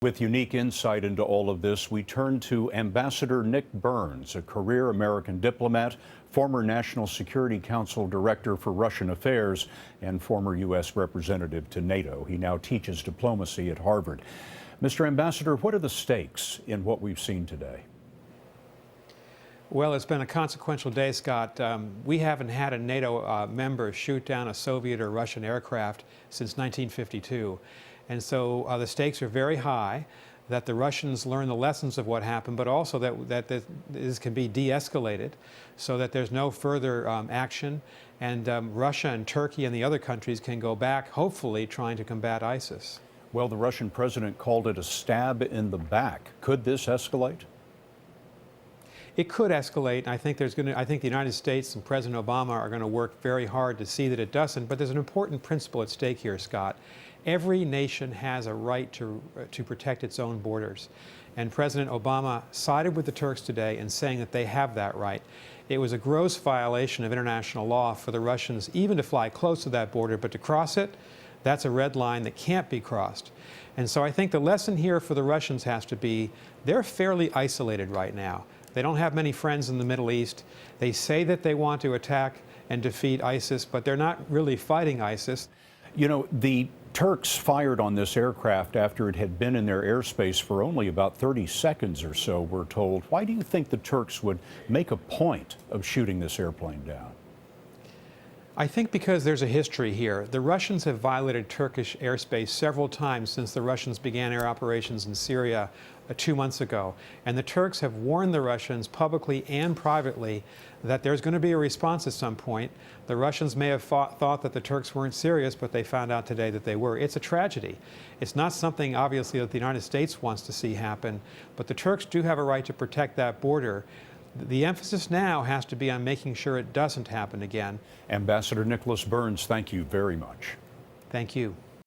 With unique insight into all of this, we turn to Ambassador Nick Burns, a career American diplomat, former National Security Council Director for Russian Affairs, and former U.S. representative to NATO. He now teaches diplomacy at Harvard. Mr. Ambassador, what are the stakes in what we've seen today? Well, it's been a consequential day, Scott. We haven't had a NATO member shoot down a Soviet or Russian aircraft since 1952. And so the stakes are very high, that the Russians learn the lessons of what happened, but also that this can be de-escalated so that there's no further action, and Russia and Turkey and the other countries can go back, hopefully, trying to combat ISIS. Well, the Russian president called it a stab in the back. Could this escalate? It could escalate. I think the United States and President Obama are going to work very hard to see that it doesn't. But there's an important principle at stake here, Scott. Every nation has a right to protect its own borders. And President Obama sided with the Turks today in saying that they have that right. It was a gross violation of international law for the Russians even to fly close to that border, but to cross it, that's a red line that can't be crossed. And so I think the lesson here for the Russians has to be they're fairly isolated right now. They don't have many friends in the Middle East. They say that they want to attack and defeat ISIS, but they're not really fighting ISIS. You know, the Turks fired on this aircraft after it had been in their airspace for only about 30 seconds or so, we're told. Why do you think the Turks would make a point of shooting this airplane down? I think because there's a history here. The Russians have violated Turkish airspace several times since the Russians began air operations in Syria 2 months ago. And the Turks have warned the Russians publicly and privately that there's going to be a response at some point. The Russians may have thought that the Turks weren't serious, but they found out today that they were. It's a tragedy. It's not something, obviously, that the United States wants to see happen, but the Turks do have a right to protect that border. The emphasis now has to be on making sure it doesn't happen again. Ambassador Nicholas Burns, thank you very much. Thank you.